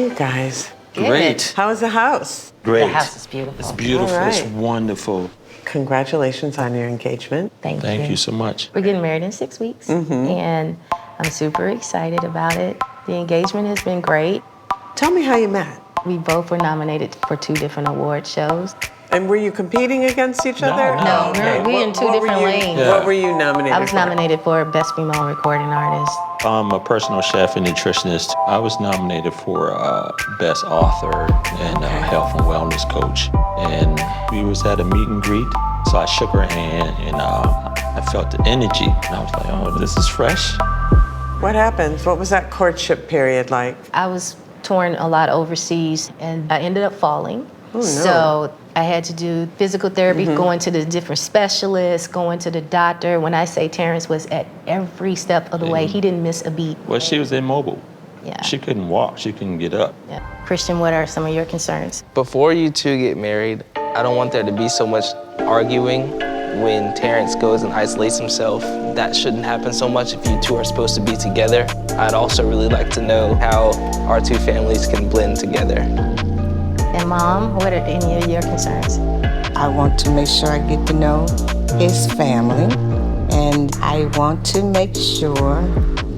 you guys? Great. How is the house? Great. The house is beautiful. It's beautiful. All right. It's wonderful. Congratulations on your engagement. Thank you so much. We're getting married in 6 weeks, and I'm super excited about it. The engagement has been great. Tell me how you met. We both were nominated for 2 different award shows. And were you competing against each other? No, we're in 2 different lanes. Yeah. What were you nominated for? I was nominated for Best Female Recording Artist. I'm a personal chef and nutritionist. I was nominated for Best Author and Health and Wellness Coach. And we was at a meet and greet, so I shook her hand and I felt the energy. And I was like, oh, this is fresh. What happened? What was that courtship period like? I was touring a lot overseas, and I ended up falling. Oh, no. So I had to do physical therapy, going to the different specialists, going to the doctor. When I say Terrance was at every step of the way, he didn't miss a beat. Well, she was immobile. Yeah. She couldn't walk. She couldn't get up. Yeah. Christian, what are some of your concerns? Before you two get married, I don't want there to be so much arguing when Terrance goes and isolates himself. That shouldn't happen so much if you two are supposed to be together. I'd also really like to know how our 2 families can blend together. And Mom, what are any of your concerns? I want to make sure I get to know his family, and I want to make sure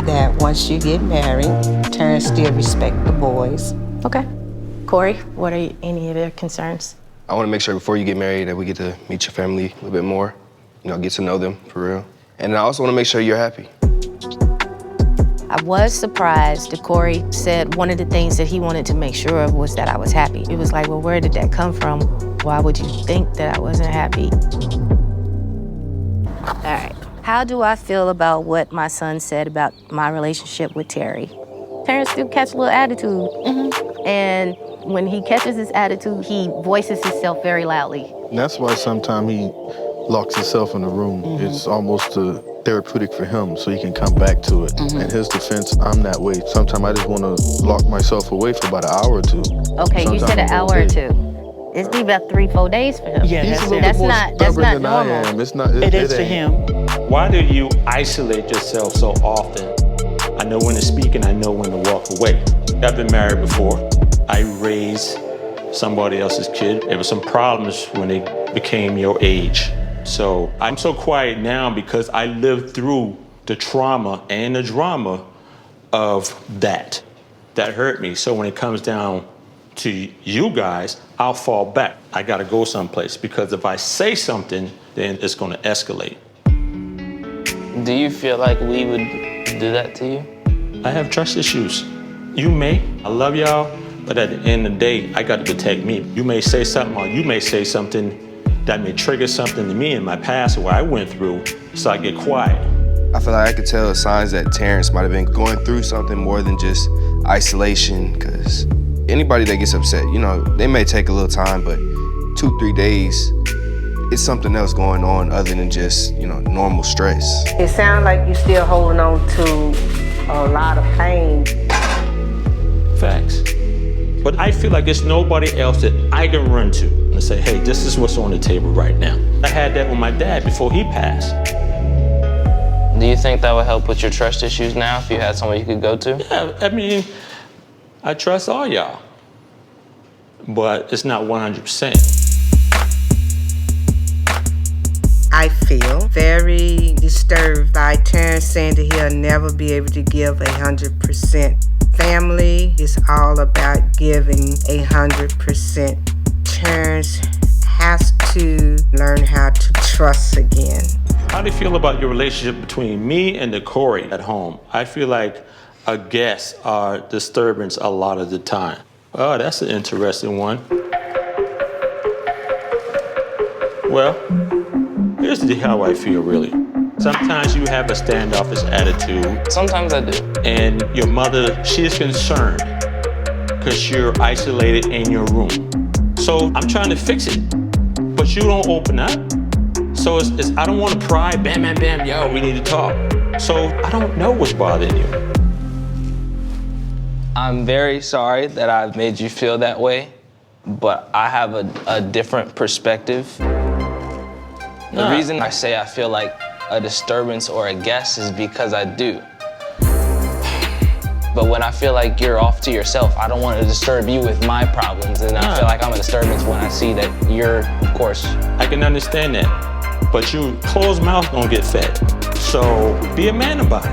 that once you get married, Terrance still respect the boys. Okay. Corey, what are any of your concerns? I want to make sure before you get married that we get to meet your family a little bit more, get to know them for real. And I also want to make sure you're happy. I was surprised that Corey said one of the things that he wanted to make sure of was that I was happy. It was like, well, where did that come from? Why would you think that I wasn't happy? All right. How do I feel about what my son said about my relationship with Terry? Terrance still catch a little attitude. And when he catches his attitude, he voices himself very loudly. And that's why sometimes he locks himself in the room. It's almost therapeutic for him so he can come back to it. In his defense, I'm that way. Sometimes I just want to lock myself away for about an hour or 2. Okay, you said an hour or 2. It's be about 3-4 days for him. He's a little bit more stubborn than I am. It is for him. Why do you isolate yourself so often? I know when to speak and I know when to walk away. I've been married before. I raised somebody else's kid. There were some problems when they became your age. So I'm so quiet now because I lived through the trauma and the drama of that. That hurt me. So when it comes down to you guys, I'll fall back. I gotta go someplace because if I say something, then it's gonna escalate. Do you feel like we would do that to you? I have trust issues. You may. I love y'all, but at the end of the day, I got to protect me. You may say something or you may say something that may trigger something to me in my past or what I went through, so I get quiet. I feel like I could tell signs that Terrance might have been going through something more than just isolation, because anybody that gets upset, they may take a little time, but 2-3 days, it's something else going on other than just, normal stress. It sounds like you're still holding on to a lot of pain. Facts. But I feel like there's nobody else that I can run to and say, hey, this is what's on the table right now. I had that with my dad before he passed. Do you think that would help with your trust issues now if you had someone you could go to? Yeah, I trust all y'all, but it's not 100%. I feel very disturbed by Terrance saying that he'll never be able to give 100%. Family is all about giving 100%. Terrance has to learn how to trust again. How do you feel about your relationship between me and the Corey at home? I feel like a guest or disturbance a lot of the time. Oh, that's an interesting one. Well, here's how I feel, really. Sometimes you have a standoffish attitude. Sometimes I do. And your mother, she's concerned because you're isolated in your room. So I'm trying to fix it, but you don't open up. So I don't want to pry, bam, bam, bam, yo, we need to talk. So I don't know what's bothering you. I'm very sorry that I've made you feel that way, but I have a different perspective. The reason I say I feel like a disturbance or a guest is because I do. But when I feel like you're off to yourself, I don't want to disturb you with my problems. And I feel like I'm a disturbance when I see that you're, of course. I can understand that. But you closed mouth gonna get fed. So be a man about it.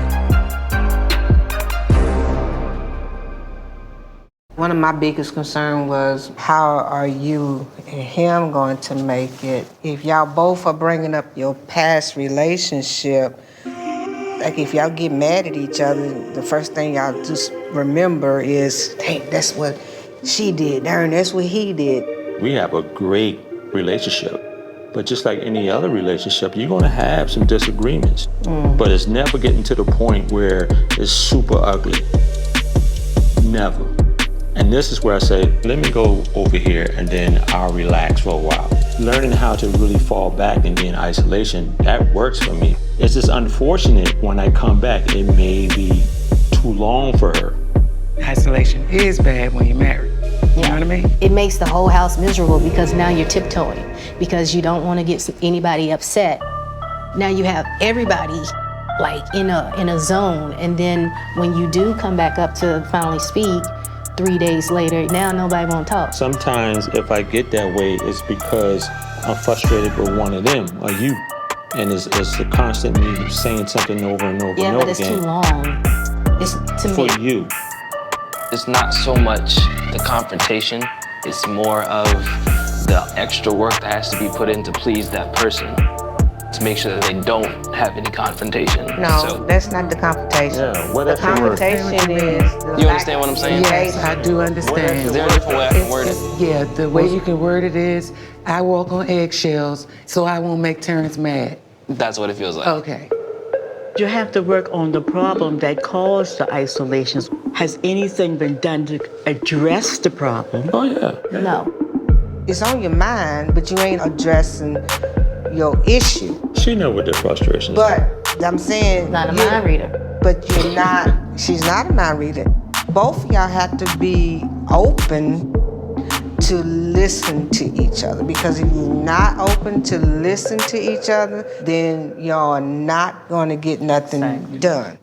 One of my biggest concerns was, how are you and him going to make it? If y'all both are bringing up your past relationship, like if y'all get mad at each other, the first thing y'all just remember is, hey, that's what she did, darn, that's what he did. We have a great relationship. But just like any other relationship, you're gonna have some disagreements. But it's never getting to the point where it's super ugly. Never. And this is where I say, let me go over here and then I'll relax for a while. Learning how to really fall back and be in isolation, that works for me. It's just unfortunate when I come back, it may be too long for her. Isolation is bad when you're married. You know what I mean? It makes the whole house miserable because now you're tiptoeing because you don't want to get anybody upset. Now you have everybody like in a zone, and then when you do come back up to finally speak, 3 days later, now nobody won't talk. Sometimes if I get that way, it's because I'm frustrated with one of them or you. And it's a constant me saying something over and over and over again. Yeah, but it's too long. It's to me. For you. It's not so much the confrontation, it's more of the extra work that has to be put in to please that person, to make sure that they don't have any confrontation. No, that's not the confrontation. Yeah, what the else you work? confrontation is... You understand what I'm saying? Yes, I do understand. Is there a different way I can word it? Yeah, the way you can word it is, I walk on eggshells so I won't make Terrance mad. That's what it feels like. Okay. You have to work on the problem that caused the isolations. Has anything been done to address the problem? Oh, yeah. No. It's on your mind, but you ain't addressing your issue. She know what the frustrations are. But I'm saying... Not a mind reader. But you're not... She's not a mind reader. Both of y'all have to be open to listen to each other, because if you're not open to listen to each other, then y'all are not going to get nothing done.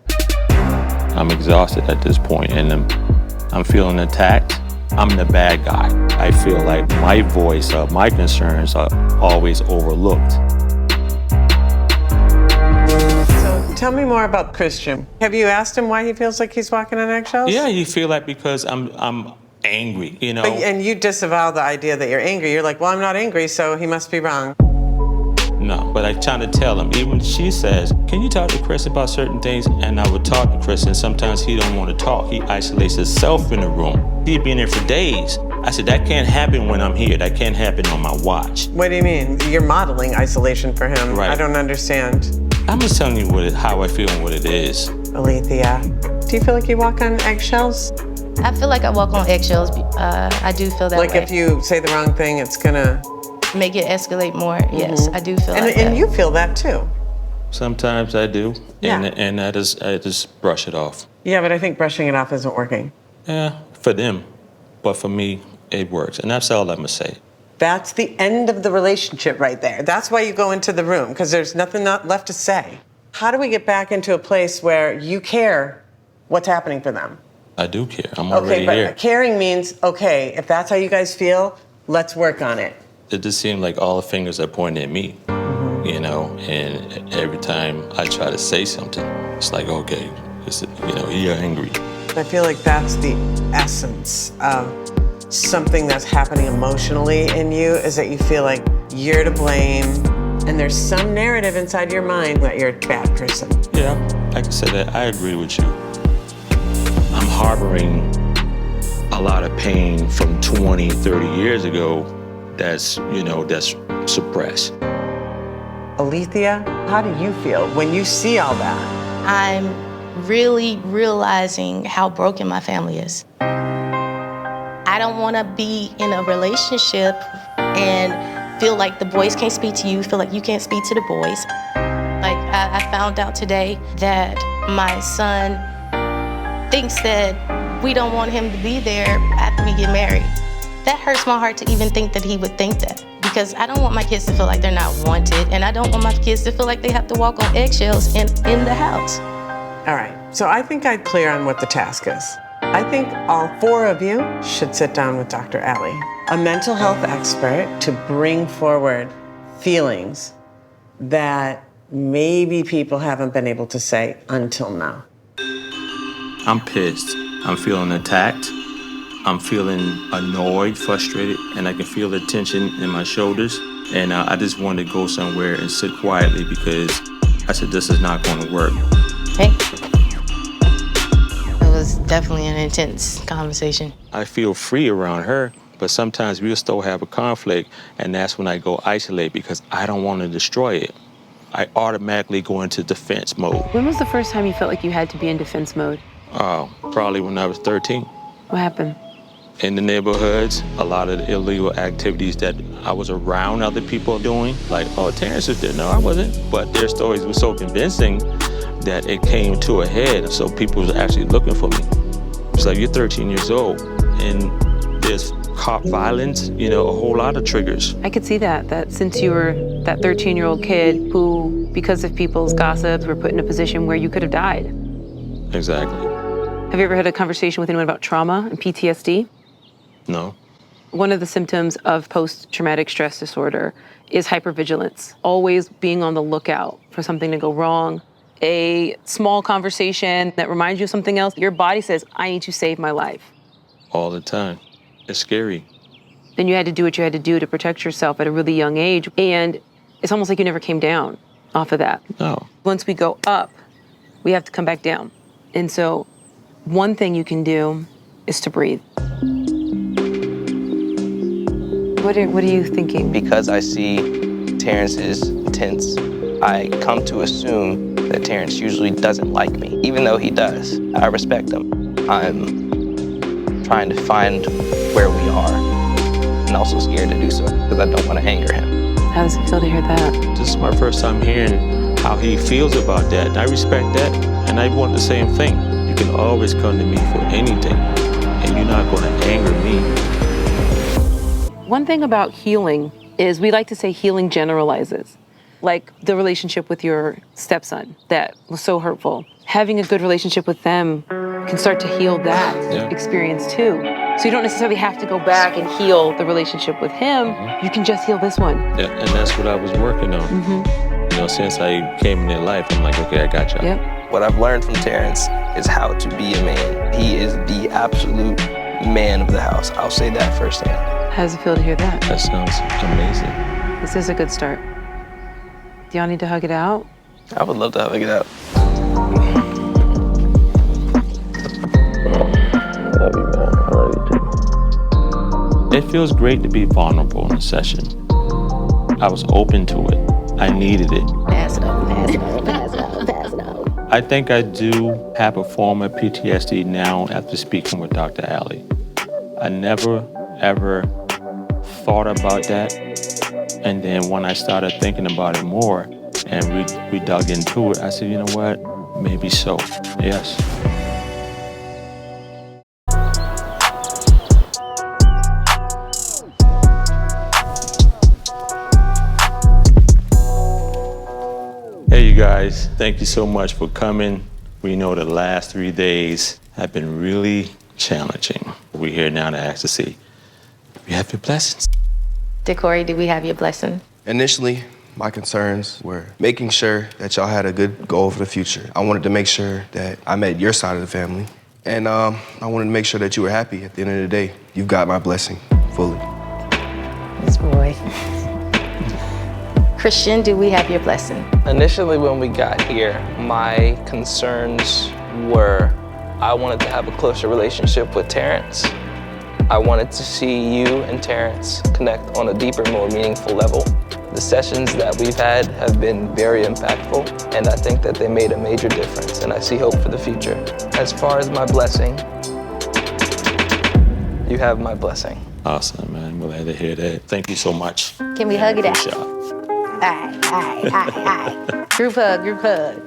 I'm exhausted at this point, and I'm feeling attacked. I'm the bad guy. I feel like my voice, my concerns are always overlooked. So tell me more about Christian. Have you asked him why he feels like he's walking on eggshells? Yeah, you feel like because I'm angry, you know. And you disavow the idea that you're angry. You're like, well, I'm not angry, so he must be wrong. No, but I try to tell him. Even she says, can you talk to Chris about certain things? And I would talk to Chris, and sometimes he don't want to talk. He isolates himself in the room. He'd be in there for days. I said, that can't happen when I'm here. That can't happen on my watch. What do you mean? You're modeling isolation for him. Right. I don't understand. I'm just telling you how I feel and what it is. Oleathia, do you feel like you walk on eggshells? I feel like I walk on eggshells. I do feel that like way. If you say the wrong thing, it's gonna... Make it escalate more. Yes, I do feel like that. And you feel that too. Sometimes I do, Yeah. and I just brush it off. Yeah, but I think brushing it off isn't working. Yeah, for them, but for me, it works, and that's all I'm gonna say. That's the end of the relationship right there. That's why you go into the room, because there's nothing left to say. How do we get back into a place where you care what's happening for them? I do care. I'm already but here. Caring means, okay, if that's how you guys feel, let's work on it. It just seemed like all the fingers are pointing at me, you know, and every time I try to say something, it's like, okay, you're angry. I feel like that's the essence of something that's happening emotionally in you, is that you feel like you're to blame, and there's some narrative inside your mind that you're a bad person. Yeah, I can say that. I agree with you. I'm harboring a lot of pain from 20, 30 years ago that's suppressed. Oleathia, how do you feel when you see all that? I'm really realizing how broken my family is. I don't want to be in a relationship and feel like the boys can't speak to you, feel like you can't speak to the boys. Like, I found out today that my son thinks that we don't want him to be there after we get married. That hurts my heart to even think that he would think that, because I don't want my kids to feel like they're not wanted, and I don't want my kids to feel like they have to walk on eggshells in the house. All right. So I think I'd clear on what the task is. I think all 4 of you should sit down with Dr. Allie, a mental health expert, to bring forward feelings that maybe people haven't been able to say until now. I'm pissed. I'm feeling attacked. I'm feeling annoyed, frustrated, and I can feel the tension in my shoulders. And I just wanted to go somewhere and sit quietly because I said, this is not going to work. Hey. It was definitely an intense conversation. I feel free around her, but sometimes we'll still have a conflict, and that's when I go isolate because I don't want to destroy it. I automatically go into defense mode. When was the first time you felt like you had to be in defense mode? Probably when I was 13. What happened? In the neighborhoods, a lot of the illegal activities that I was around other people doing, like, oh, Terrance was there. No, I wasn't. But their stories were so convincing that it came to a head, so people were actually looking for me. It's like, you're 13 years old, and there's cop violence, a whole lot of triggers. I could see that since you were that 13-year-old kid who, because of people's gossip, were put in a position where you could have died. Exactly. Have you ever had a conversation with anyone about trauma and PTSD? No. One of the symptoms of post-traumatic stress disorder is hypervigilance, always being on the lookout for something to go wrong. A small conversation that reminds you of something else, your body says, I need to save my life. All the time. It's scary. Then you had to do what you had to do to protect yourself at a really young age, and it's almost like you never came down off of that. No. Once we go up, we have to come back down. And so one thing you can do is to breathe. What are you thinking? Because I see Terrance is intense, I come to assume that Terrance usually doesn't like me, even though he does. I respect him. I'm trying to find where we are, and also scared to do so because I don't want to anger him. How does it feel to hear that? This is my first time hearing how he feels about that. And I respect that, and I want the same thing. You can always come to me for anything, and you're not going to anger me. One thing about healing is we like to say healing generalizes. Like the relationship with your stepson that was so hurtful. Having a good relationship with them can start to heal that experience too. So you don't necessarily have to go back and heal the relationship with him. You can just heal this one. Yeah, and that's what I was working on. Since I came in their life, I'm like, okay, I got you. Yep. What I've learned from Terrance is how to be a man. He is the absolute man of the house. I'll say that firsthand. How does it feel to hear that? That sounds amazing. This is a good start. Do y'all need to hug it out? I would love to hug it out. Love you, man. I really do. It feels great to be vulnerable in a session. I was open to it. I needed it. Pass it over, pass it over, pass it over, pass it over. I think I do have a form of PTSD now after speaking with Dr. Allie. I never, ever thought about that. And then when I started thinking about it more and we dug into it, I said, you know what? Maybe so. Yes. Hey, you guys. Thank you so much for coming. We know the last 3 days have been really challenging. We're here now to ask to see if you have your blessings. Corey, do we have your blessing? Initially, my concerns were making sure that y'all had a good goal for the future. I wanted to make sure that I met your side of the family. And I wanted to make sure that you were happy at the end of the day. You've got my blessing fully. Miss Roy. Christian, do we have your blessing? Initially, when we got here, my concerns were I wanted to have a closer relationship with Terrance. I wanted to see you and Terrance connect on a deeper, more meaningful level. The sessions that we've had have been very impactful, and I think that they made a major difference, and I see hope for the future. As far as my blessing, you have my blessing. Awesome, man. Glad to hear that. Thank you so much. Can we hug it out? Good job. All right. Group hug, group hug.